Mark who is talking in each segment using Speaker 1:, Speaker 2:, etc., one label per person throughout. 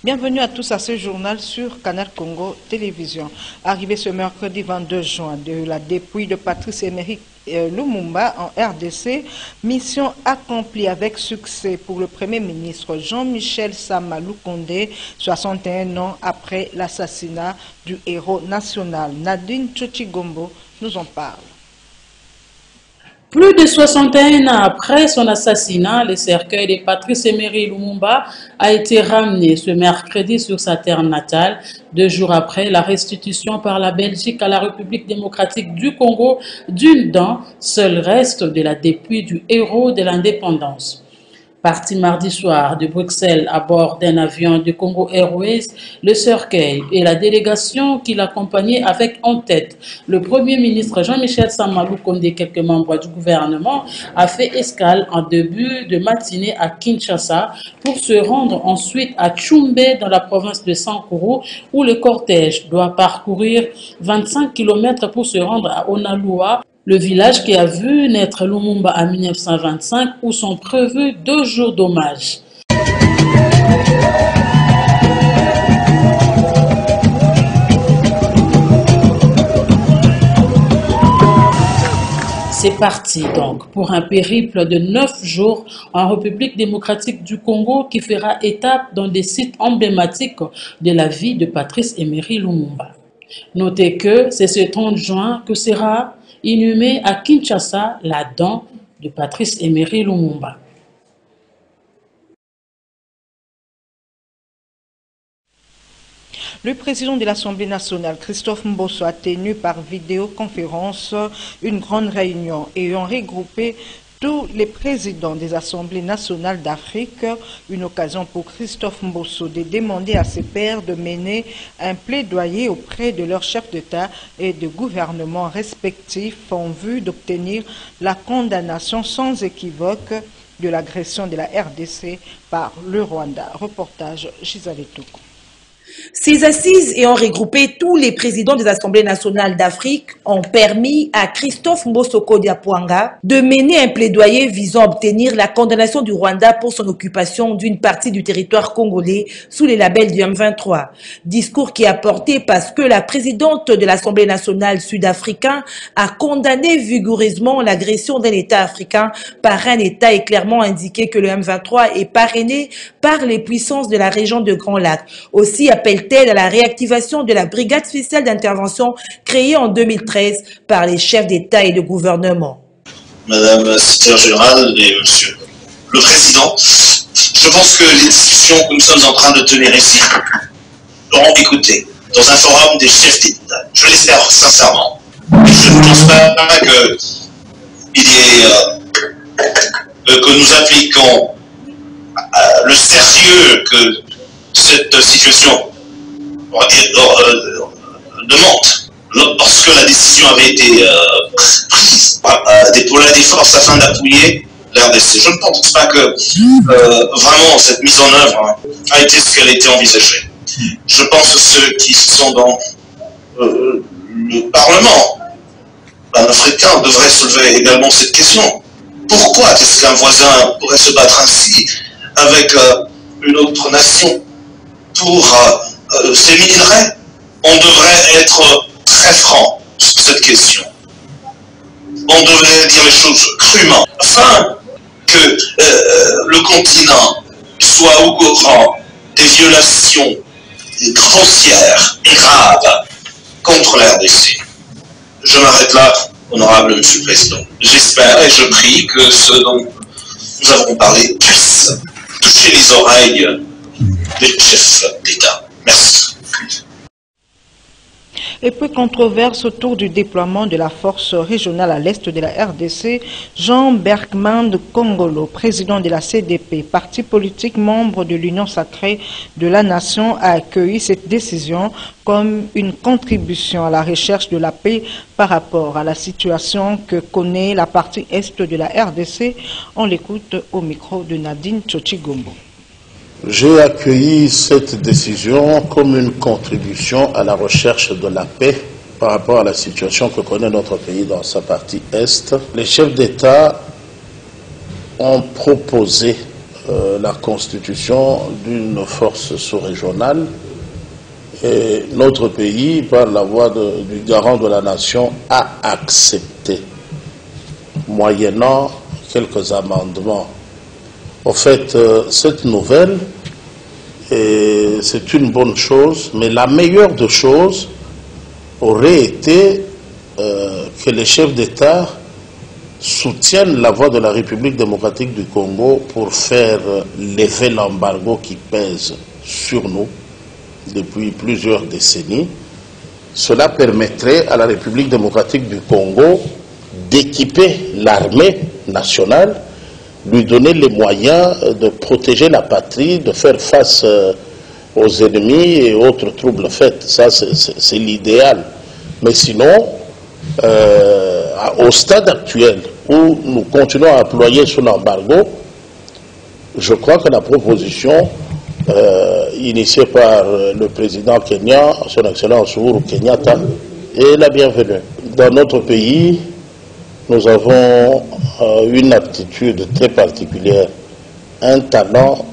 Speaker 1: Bienvenue à tous à ce journal sur Canal Congo Télévision. Arrivé ce mercredi 22 juin de la dépouille de Patrice Emery Lumumba en RDC, mission accomplie avec succès pour le Premier ministre Jean-Michel Sama Lukonde, 61 ans après l'assassinat du héros national. Nadine Tchotchigombo nous en parle.
Speaker 2: Plus de 61 ans après son assassinat, le cercueil de Patrice Emery Lumumba a été ramené ce mercredi sur sa terre natale, 2 jours après la restitution par la Belgique à la République démocratique du Congo d'une dent, seul reste de la dépouille du héros de l'indépendance. Parti mardi soir de Bruxelles à bord d'un avion de Congo Airways, le cercueil et la délégation qui l'accompagnait avec en tête le Premier ministre Jean-Michel Sama Lukonde et quelques membres du gouvernement a fait escale en début de matinée à Kinshasa pour se rendre ensuite à Tchoumbé dans la province de Sankuru où le cortège doit parcourir 25 km pour se rendre à Onalua, le village qui a vu naître Lumumba en 1925 où sont prévus 2 jours d'hommage. C'est parti donc pour un périple de 9 jours en République démocratique du Congo qui fera étape dans des sites emblématiques de la vie de Patrice Emery Lumumba. Notez que c'est ce 30 juin que sera inhumé à Kinshasa la dent de Patrice Emery Lumumba.
Speaker 1: Le président de l'Assemblée nationale, Christophe Mbosso, a tenu par vidéoconférence une grande réunion ayant regroupé tous les présidents des assemblées nationales d'Afrique, une occasion pour Christophe Mbosso de demander à ses pairs de mener un plaidoyer auprès de leurs chefs d'État et de gouvernement respectifs en vue d'obtenir la condamnation sans équivoque de l'agression de la RDC par le Rwanda. Reportage Gisèle Toukou.
Speaker 3: Ces assises ayant regroupé tous les présidents des assemblées nationales d'Afrique ont permis à Christophe Mbosso Kodiapwanga de mener un plaidoyer visant à obtenir la condamnation du Rwanda pour son occupation d'une partie du territoire congolais sous les labels du M23. Discours qui a porté parce que la présidente de l'Assemblée nationale sud-africaine a condamné vigoureusement l'agression d'un État africain par un État et clairement indiqué que le M23 est parrainé par les puissances de la région de Grand Lac. Aussi appelle-t-elle à la réactivation de la brigade spéciale d'intervention créée en 2013 par les chefs d'État et de gouvernement.
Speaker 4: Madame la secrétaire générale et monsieur le président, je pense que les discussions que nous sommes en train de tenir ici seront écoutées dans un forum des chefs d'État. Je l'espère sincèrement. Et je ne pense pas que nous appliquons le sérieux que cette situation demande, parce que la décision avait été prise pour la défense afin d'appuyer l'RDC. Je ne pense pas que vraiment cette mise en œuvre a été ce qu'elle était envisagée. Je pense que ceux qui sont dans le Parlement africain devraient soulever également cette question. Pourquoi est-ce qu'un voisin pourrait se battre ainsi avec une autre nation pour ces minerais? On devrait être très franc sur cette question. On devrait dire les choses crûment, afin que le continent soit au courant des violations grossières et graves contre la RDC. Je m'arrête là, honorable Monsieur le Président. J'espère et je prie que ce dont nous avons parlé puisse toucher les oreilles des chefs d'État. Merci.
Speaker 1: Et puis controverse autour du déploiement de la force régionale à l'est de la RDC, Jean Bergman de Congolo, président de la CDP, parti politique membre de l'Union sacrée de la nation, a accueilli cette décision comme une contribution à la recherche de la paix par rapport à la situation que connaît la partie est de la RDC. On l'écoute au micro de Nadine Tchotchigombo.
Speaker 5: J'ai accueilli cette décision comme une contribution à la recherche de la paix par rapport à la situation que connaît notre pays dans sa partie Est. Les chefs d'État ont proposé la constitution d'une force sous-régionale et notre pays, par la voix du garant de la nation, a accepté, moyennant quelques amendements. Au fait, cette nouvelle, c'est une bonne chose, mais la meilleure des choses aurait été que les chefs d'État soutiennent la voix de la République démocratique du Congo pour faire lever l'embargo qui pèse sur nous depuis plusieurs décennies. Cela permettrait à la République démocratique du Congo d'équiper l'armée nationale, lui donner les moyens de protéger la patrie, de faire face aux ennemis et autres troubles faits. Ça, c'est l'idéal. Mais sinon, au stade actuel où nous continuons à employer sous l'embargo, je crois que la proposition initiée par le président kenyan, son Excellence Uhuru Kenyatta, est la bienvenue. Dans notre pays, nous avons une aptitude très particulière, un talent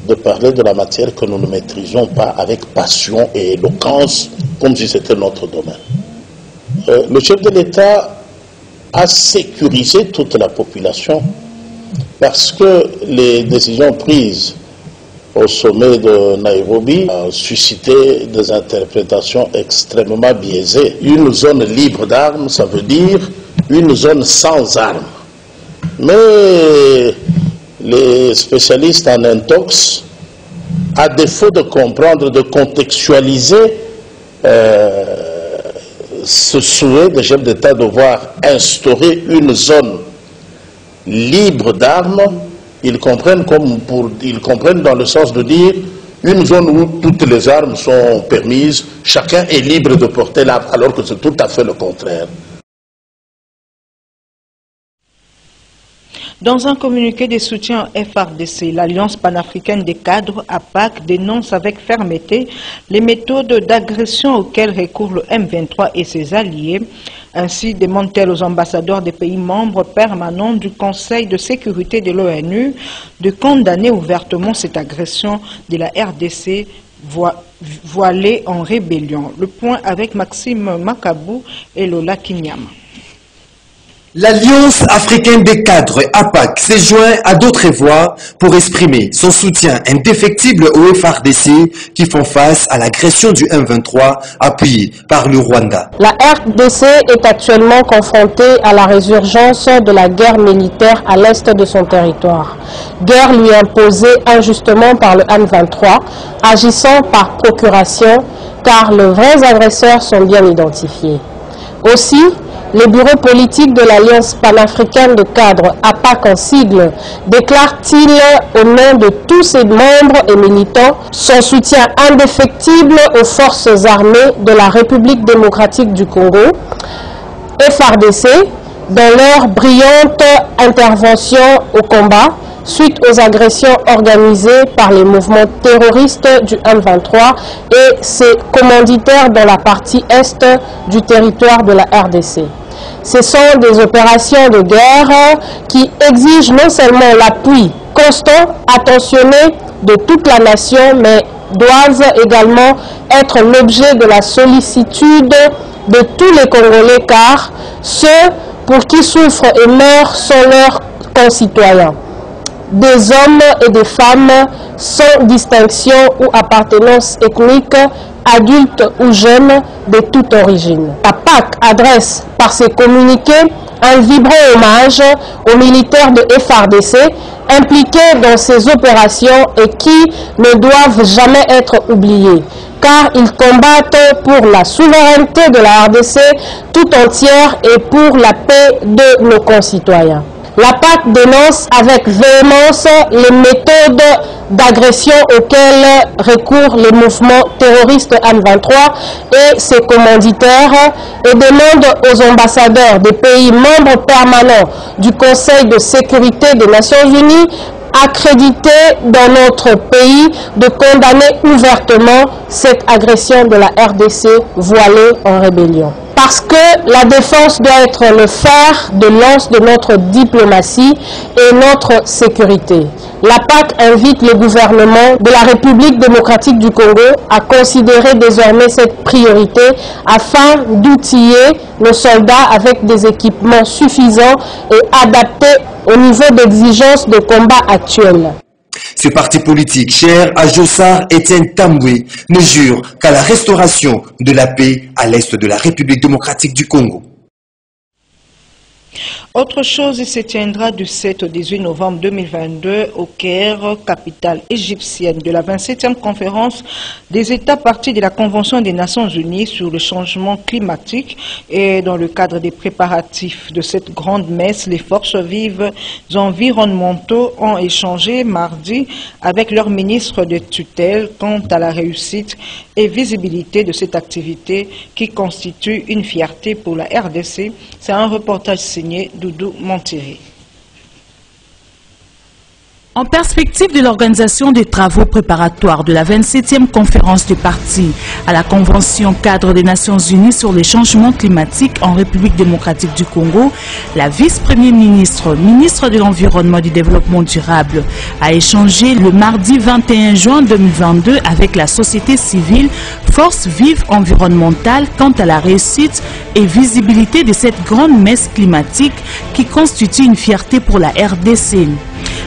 Speaker 5: de parler de la matière que nous ne maîtrisons pas avec passion et éloquence, comme si c'était notre domaine. Le chef de l'État a sécurisé toute la population parce que les décisions prises au sommet de Nairobi ont suscité des interprétations extrêmement biaisées. Une zone libre d'armes, ça veut dire une zone sans armes. Mais les spécialistes en intox, à défaut de comprendre, de contextualiser ce souhait des chefs d'État de voir instaurer une zone libre d'armes, ils comprennent dans le sens de dire une zone où toutes les armes sont permises, chacun est libre de porter l'arme, alors que c'est tout à fait le contraire.
Speaker 1: Dans un communiqué de soutien au FARDC, l'Alliance panafricaine des cadres, APAC, dénonce avec fermeté les méthodes d'agression auxquelles recourt le M23 et ses alliés. Ainsi demande-t-elle aux ambassadeurs des pays membres permanents du Conseil de sécurité de l'ONU de condamner ouvertement cette agression de la RDC voilée en rébellion. Le point avec Maxime Makabou et Lola Kinyama.
Speaker 6: L'Alliance africaine des cadres, APAC, s'est joint à d'autres voix pour exprimer son soutien indéfectible aux FARDC qui font face à l'agression du M23 appuyé par le Rwanda.
Speaker 7: La RDC est actuellement confrontée à la résurgence de la guerre militaire à l'est de son territoire. Guerre lui imposée injustement par le M23, agissant par procuration car les vrais agresseurs sont bien identifiés. Aussi, les bureaux politiques de l'Alliance panafricaine de cadres, APAC en sigle, déclarent-ils au nom de tous ses membres et militants son soutien indéfectible aux forces armées de la République démocratique du Congo, FARDC, dans leur brillante intervention au combat suite aux agressions organisées par les mouvements terroristes du M23 et ses commanditaires dans la partie est du territoire de la RDC. Ce sont des opérations de guerre qui exigent non seulement l'appui constant, attentionné de toute la nation, mais doivent également être l'objet de la sollicitude de tous les Congolais, car ceux pour qui souffrent et meurent sont leurs concitoyens. Des hommes et des femmes sans distinction ou appartenance ethnique, adultes ou jeunes de toute origine. La PAC adresse par ses communiqués un vibrant hommage aux militaires de FARDC impliqués dans ces opérations et qui ne doivent jamais être oubliés, car ils combattent pour la souveraineté de la RDC tout entière et pour la paix de nos concitoyens. La PAC dénonce avec véhémence les méthodes d'agression auxquelles recourent les mouvements terroristes M23 et ses commanditaires et demande aux ambassadeurs des pays membres permanents du Conseil de sécurité des Nations Unies accrédités dans notre pays de condamner ouvertement cette agression de la RDC voilée en rébellion. parce que la défense doit être le fer de lance de notre diplomatie et notre sécurité. La PAC invite le gouvernement de la République démocratique du Congo à considérer désormais cette priorité afin d'outiller nos soldats avec des équipements suffisants et adaptés au niveau d'exigence de combat actuel.
Speaker 6: Ce parti politique cher à Jossard, Étienne Tamboué, ne jure qu'à la restauration de la paix à l'est de la République démocratique du Congo.
Speaker 1: Autre chose, il se tiendra du 7 au 18 novembre 2022 au Caire, capitale égyptienne, de la 27e conférence des États partis de la Convention des Nations Unies sur le changement climatique. Et dans le cadre des préparatifs de cette grande messe, les forces vives environnementaux ont échangé mardi avec leur ministre de tutelle quant à la réussite et visibilité de cette activité qui constitue une fierté pour la RDC. C'est un reportage signé Doudou Montieri.
Speaker 2: En perspective de l'organisation des travaux préparatoires de la 27e conférence des partis à la Convention cadre des Nations Unies sur les changements climatiques en République démocratique du Congo, la vice-première ministre, ministre de l'Environnement et du Développement durable, a échangé le mardi 21 juin 2022 avec la société civile, force vive environnementale quant à la réussite et visibilité de cette grande messe climatique qui constitue une fierté pour la RDC.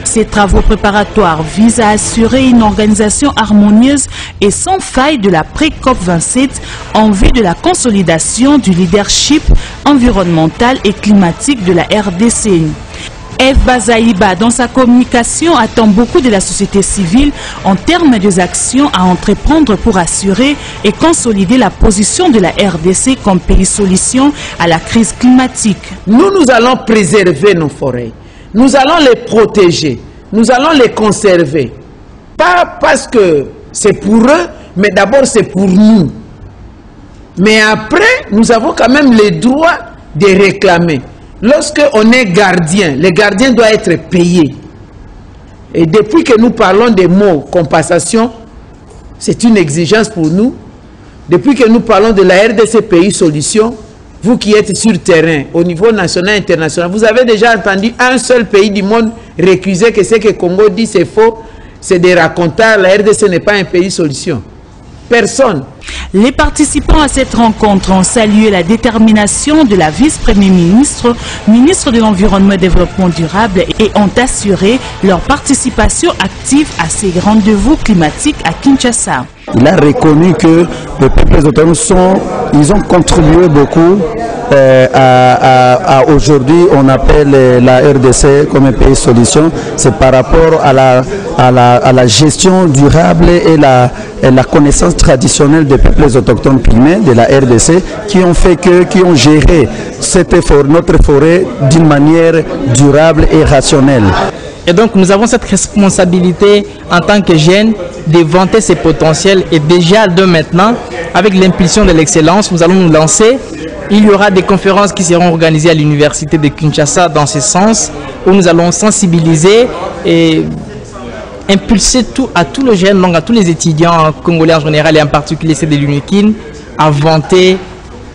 Speaker 2: Ces travaux préparatoires visent à assurer une organisation harmonieuse et sans faille de la pré-COP 27 en vue de la consolidation du leadership environnemental et climatique de la RDC. F. Bazaïba, dans sa communication, attend beaucoup de la société civile en termes des actions à entreprendre pour assurer et consolider la position de la RDC comme pays solution à la crise climatique.
Speaker 8: Nous allons préserver nos forêts. Nous allons les protéger, nous allons les conserver. Pas parce que c'est pour eux, mais d'abord c'est pour nous. Mais après, nous avons quand même le droit de réclamer. Lorsque on est gardien, les gardiens doivent être payés. Et depuis que nous parlons des mots compensation, c'est une exigence pour nous. Depuis que nous parlons de la RDC pays solution, vous qui êtes sur terrain, au niveau national et international, vous avez déjà entendu un seul pays du monde récuser que ce que Congo dit c'est faux, c'est des racontars, la RDC n'est pas un pays solution. Personne.
Speaker 2: Les participants à cette rencontre ont salué la détermination de la vice-première ministre, ministre de l'Environnement et du Développement durable et ont assuré leur participation active à ces rendez-vous climatiques à Kinshasa.
Speaker 9: Il a reconnu que les peuples autonomes ils ont contribué beaucoup à aujourd'hui, on appelle la RDC comme un pays solution. C'est par rapport à la gestion durable et la connaissance traditionnelle des peuples autochtones pygmées de la RDC qui ont géré notre forêt d'une manière durable et rationnelle.
Speaker 10: Et donc nous avons cette responsabilité en tant que jeunes de vanter ces potentiels et déjà de maintenant, avec l'impulsion de l'excellence, nous allons nous lancer. Il y aura des conférences qui seront organisées à l'université de Kinshasa dans ce sens, où nous allons sensibiliser et impulser à tous les jeunes, donc à tous les étudiants congolais en général et en particulier ceux de l'UNIKIN, à vanter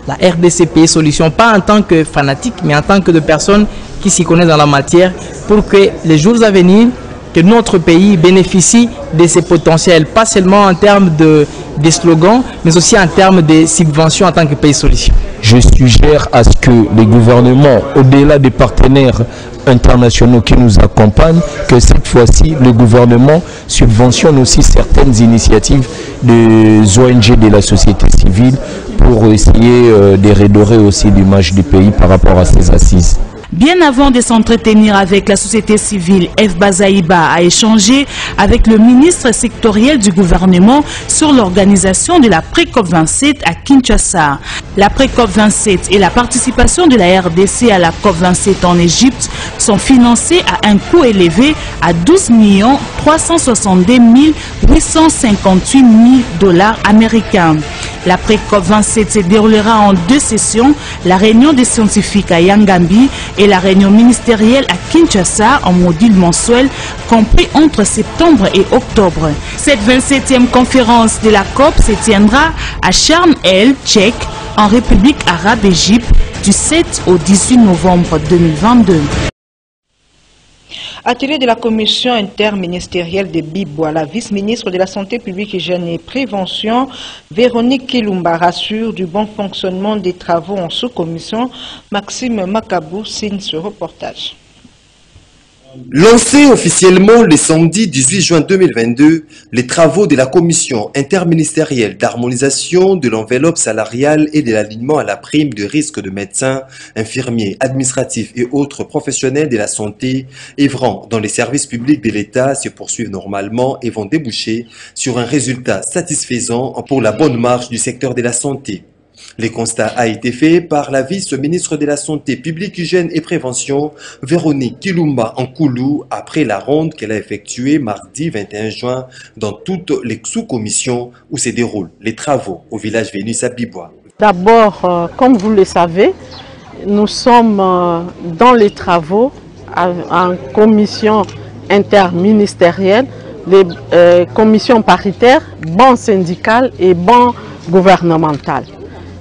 Speaker 10: la RDCP solution, pas en tant que fanatique, mais en tant que de personnes qui s'y connaissent dans la matière, pour que les jours à venir, que notre pays bénéficie de ses potentiels, pas seulement en termes de slogans, mais aussi en termes de subventions en tant que pays solution.
Speaker 11: Je suggère à ce que les gouvernements, au-delà des partenaires internationaux qui nous accompagnent, que cette fois-ci, le gouvernement subventionne aussi certaines initiatives des ONG de la société civile pour essayer de redorer aussi l'image du pays par rapport à ces assises.
Speaker 2: Bien avant de s'entretenir avec la société civile, F. Bazaïba a échangé avec le ministre sectoriel du gouvernement sur l'organisation de la pré-COP 27 à Kinshasa. La pré-COP 27 et la participation de la RDC à la COP 27 en Égypte sont financées à un coût élevé à 12 362 858 000 $ américains. La pré-COP 27 se déroulera en 2 sessions, la réunion des scientifiques à Yangambi et la réunion ministérielle à Kinshasa en module mensuel compris entre septembre et octobre. Cette 27e conférence de la COP se tiendra à Sharm el Sheikh
Speaker 12: en République arabe Égypte du 7 au 18 novembre 2022.
Speaker 1: Atelier de la commission interministérielle de Bibois, la vice-ministre de la Santé publique, Hygiène et Prévention, Véronique Kilumba, rassure du bon fonctionnement des travaux en sous-commission. Maxime Makabou signe ce reportage.
Speaker 6: Lancés officiellement le samedi 18 juin 2022, les travaux de la commission interministérielle d'harmonisation de l'enveloppe salariale et de l'alignement à la prime de risque de médecins, infirmiers, administratifs et autres professionnels de la santé œuvrant dans les services publics de l'État se poursuivent normalement et vont déboucher sur un résultat satisfaisant pour la bonne marche du secteur de la santé. Le constat a été fait par la vice-ministre de la Santé publique, Hygiène et Prévention, Véronique Kilumba Nkoulou, après la ronde qu'elle a effectuée mardi 21 juin dans toutes les sous-commissions où se déroulent les travaux au village Vénus à Bibois.
Speaker 13: D'abord, comme vous le savez, nous sommes dans les travaux en commission interministérielle, les commissions paritaires, bancs syndicales et bancs gouvernementales.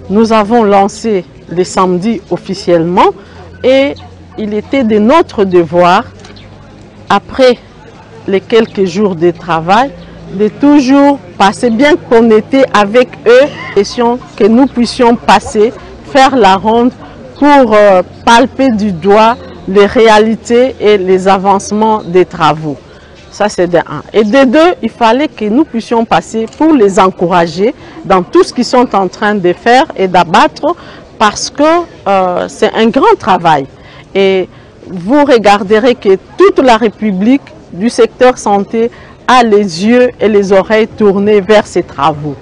Speaker 13: Nous avons lancé le samedi officiellement et il était de notre devoir, après les quelques jours de travail, de toujours passer, bien qu'on était avec eux, que nous puissions passer, faire la ronde pour palper du doigt les réalités et les avancements des travaux. Ça, c'est de un. Et de deux, il fallait que nous puissions passer pour les encourager dans tout ce qu'ils sont en train de faire et d'abattre, parce que c'est un grand travail. Et vous regarderez que toute la République du secteur santé a les yeux et les oreilles tournés vers ces travaux.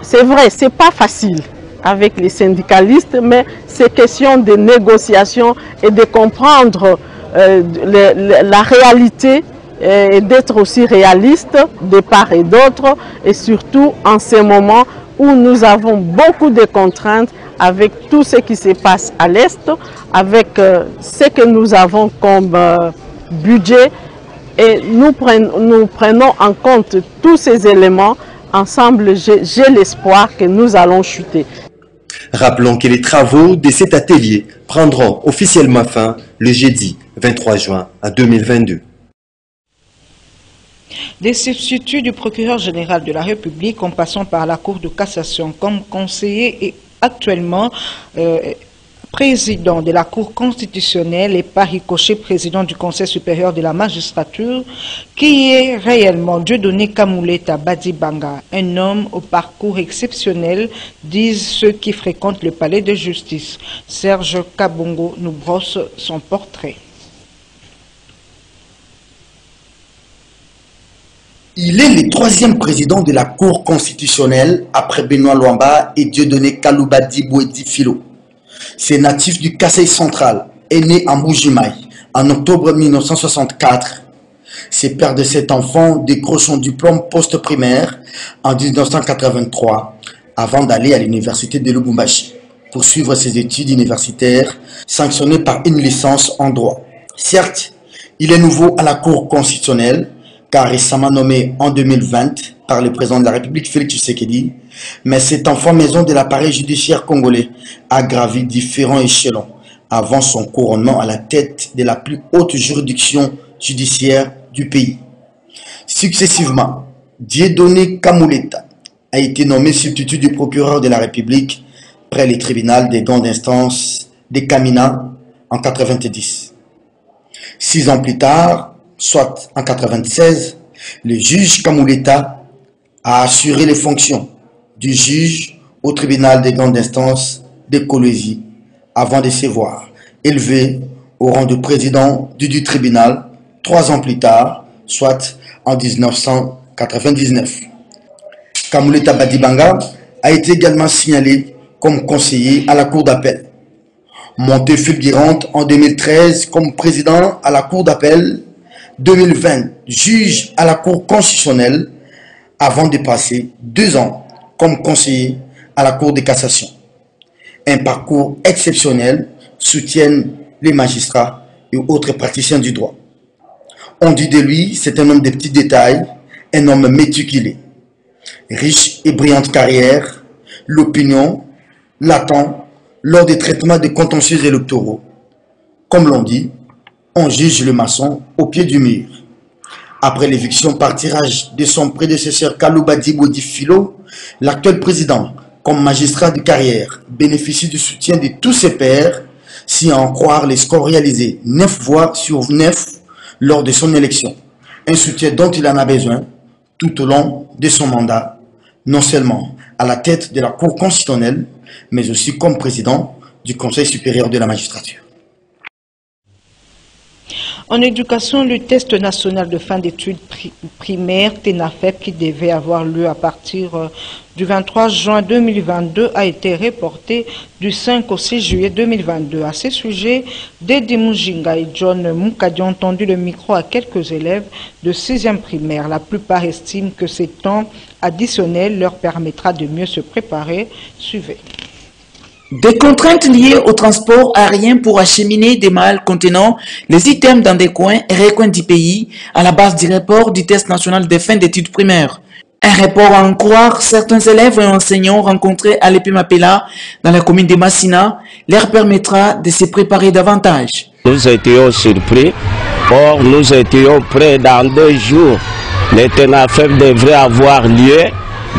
Speaker 13: C'est vrai, ce n'est pas facile avec les syndicalistes, mais c'est question de négociation et de comprendre la réalité et d'être aussi réaliste de part et d'autre, et surtout en ce moment où nous avons beaucoup de contraintes avec tout ce qui se passe à l'Est, avec ce que nous avons comme budget, et nous prenons en compte tous ces éléments. Ensemble, j'ai l'espoir que nous allons chuter.
Speaker 6: Rappelons que les travaux de cet atelier prendront officiellement fin le jeudi 23 juin 2022.
Speaker 1: Des substituts du procureur général de la République en passant par la Cour de cassation comme conseiller et actuellement président de la Cour constitutionnelle et par ricochet président du Conseil supérieur de la magistrature, qui est réellement Dieudonné Kamouleta Badibanga, un homme au parcours exceptionnel, disent ceux qui fréquentent le palais de justice. Serge Kabongo nous brosse son portrait.
Speaker 14: Il est le troisième président de la Cour constitutionnelle après Benoît Luamba et Dieudonné Kaloubadi Bouedi Filo. Ce natif du Kasaï central est né à Mbujimaï en octobre 1964. C'est père de 7 enfants décroche son diplôme post-primaire en 1983 avant d'aller à l'université de Lubumbashi pour suivre ses études universitaires sanctionnées par une licence en droit. Certes, il est nouveau à la Cour constitutionnelle car récemment nommé en 2020 par le président de la République Félix Tshisekedi, mais cet enfant maison de l'appareil judiciaire congolais a gravi différents échelons avant son couronnement à la tête de la plus haute juridiction judiciaire du pays. Successivement, Dieudonné Kamouleta a été nommé substitut du procureur de la République près le tribunal des grandes instances de Kamina en 1990. 6 ans plus tard, soit en 1996, le juge Kamouleta a assuré les fonctions du juge au tribunal des grandes instances de Kolwezi avant de se voir élevé au rang de président du tribunal 3 ans plus tard, soit en 1999. Kamouleta Badibanga a été également signalé comme conseiller à la Cour d'appel. Montée fulgurante en 2013 comme président à la Cour d'appel, 2020 juge à la Cour constitutionnelle avant de passer 2 ans comme conseiller à la Cour de cassation. Un parcours exceptionnel soutiennent les magistrats et autres praticiens du droit. On dit de lui, c'est un homme de petits détails, un homme méticulé. Riche et brillante carrière, l'opinion latent lors des traitements des contentieux électoraux. Comme l'on dit, on juge le maçon au pied du mur. Après l'éviction par tirage de son prédécesseur Kalouba Dibouedi Filo, l'actuel président, comme magistrat de carrière, bénéficie du soutien de tous ses pairs, si à en croire les scores réalisés 9 voix sur 9 lors de son élection. Un soutien dont il en a besoin tout au long de son mandat, non seulement à la tête de la Cour constitutionnelle, mais aussi comme président du Conseil supérieur de la magistrature.
Speaker 1: En éducation, le test national de fin d'études primaires TENAFEP qui devait avoir lieu à partir du 23 juin 2022 a été reporté du 5 au 6 juillet 2022. À ce sujet, Dédé Mujinga et John Moukadi ont tendu le micro à quelques élèves de 6e primaire. La plupart estiment que ces temps additionnels leur permettra de mieux se préparer. Suivez.
Speaker 15: Des contraintes liées au transport aérien pour acheminer des malles contenant les items dans des coins et recoins du pays à la base du report du test national de fin d'études primaires. Un report à en croire, certains élèves et enseignants rencontrés à l'Epimapela dans la commune de Massina leur permettra de se préparer davantage.
Speaker 16: Nous étions surpris, or nous étions prêts dans 2 jours. Le TENAFEP devrait avoir lieu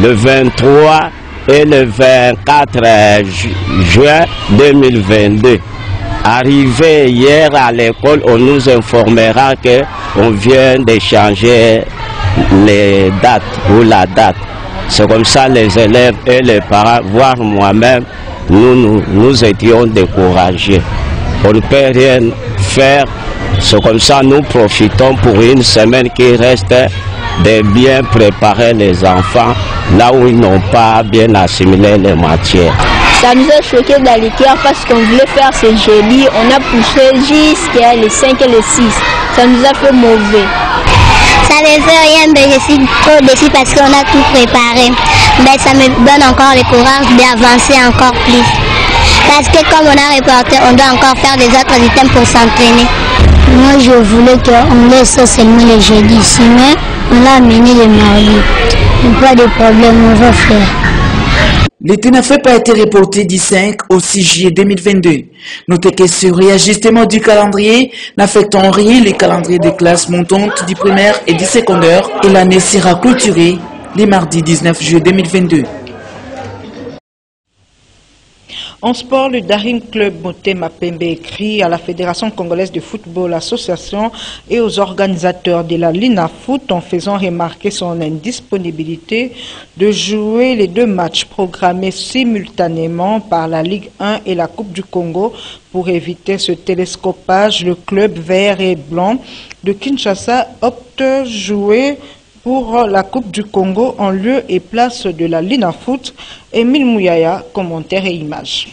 Speaker 16: le 23 et le 24 juin 2022. Arrivé hier à l'école, on nous informera qu'on vient de changer les dates ou la date. C'est comme ça les élèves et les parents, voire moi-même, nous étions découragés. On ne peut rien faire. C'est comme ça nous profitons pour une semaine qui reste de bien préparer les enfants là où ils n'ont pas bien assimilé les matières.
Speaker 17: Ça nous a choqué dans les cœurs parce qu'on voulait faire ce jeudi. On a poussé jusqu'à les 5 et les 6. Ça nous a fait mauvais.
Speaker 18: Ça ne veut rien, mais je suis trop déçue parce qu'on a tout préparé. Mais ça me donne encore le courage d'avancer encore plus. Parce que comme on a reporté, on doit encore faire des autres items pour s'entraîner.
Speaker 19: Moi, je voulais qu'on laisse seulement le jeudi ici, mais on a amené le mardi. Pas de problème, on va faire.
Speaker 15: Le TENAFEP a été reporté du 5 au 6 juillet 2022. Notez que ce réajustement du calendrier n'affecte en rien les calendriers des classes montantes du primaire et du secondaire et l'année sera clôturée le mardi 19 juillet 2022.
Speaker 1: En sport, le Daring Club Motema Pembe écrit à la Fédération congolaise de football, association et aux organisateurs de la Lina Foot en faisant remarquer son indisponibilité de jouer les 2 matchs programmés simultanément par la Ligue 1 et la Coupe du Congo. Pour éviter ce télescopage, le club vert et blanc de Kinshasa opte jouer pour la Coupe du Congo en lieu et place de la Lina Foot. Émile Mouyaya, commentaire et images.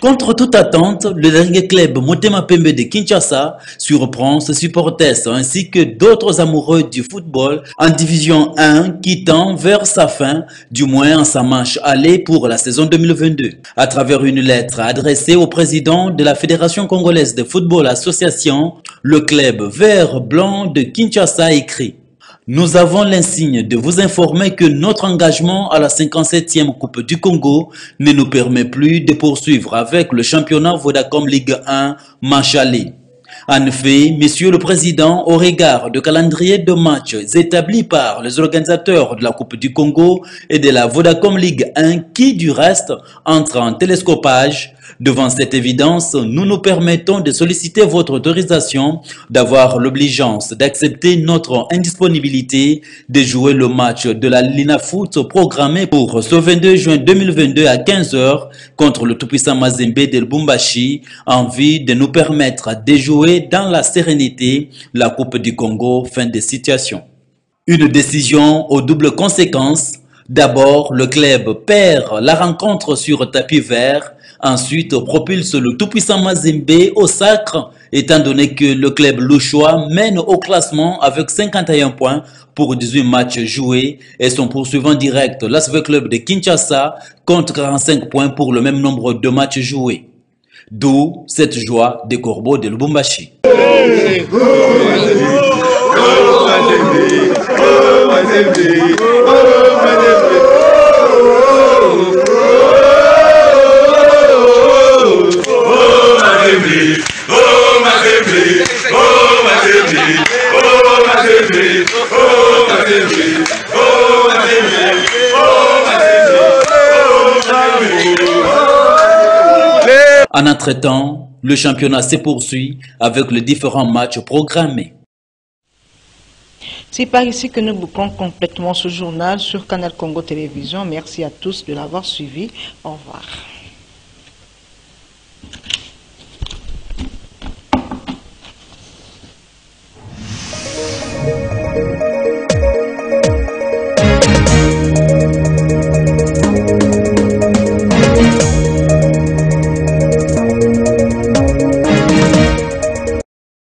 Speaker 20: Contre toute attente, le Daring Club Motema Pembe de Kinshasa surprend ses supporters ainsi que d'autres amoureux du football en division 1 qui tend vers sa fin, du moins en sa manche aller pour la saison 2022. À travers une lettre adressée au président de la Fédération congolaise de football association, le club vert-blanc de Kinshasa écrit: nous avons l'insigne de vous informer que notre engagement à la 57e Coupe du Congo ne nous permet plus de poursuivre avec le championnat Vodacom Ligue 1 Manchali. En effet, Monsieur le Président, au regard du calendrier de matchs établi par les organisateurs de la Coupe du Congo et de la Vodacom Ligue 1 qui, du reste, entre en télescopage, devant cette évidence, nous nous permettons de solliciter votre autorisation d'avoir l'obligeance d'accepter notre indisponibilité de jouer le match de la Lina Foot programmé pour ce 22 juin 2022 à 15 h contre le tout-puissant Mazembe de Lubumbashi en vue de nous permettre de jouer dans la sérénité la Coupe du Congo. Fin de citation. Une décision aux doubles conséquences. D'abord, le club perd la rencontre sur tapis vert. Ensuite, propulse le tout-puissant Mazembe au sacre, étant donné que le club louchois mène au classement avec 51 points pour 18 matchs joués et son poursuivant direct, l'ASV Club de Kinshasa, compte 45 points pour le même nombre de matchs joués. D'où cette joie des corbeaux de Lubumbashi. En entretemps, le championnat se poursuit avec les différents matchs programmés.
Speaker 1: C'est par ici que nous bouclons complètement ce journal sur Canal Congo Télévision. Merci à tous de l'avoir suivi. Au revoir.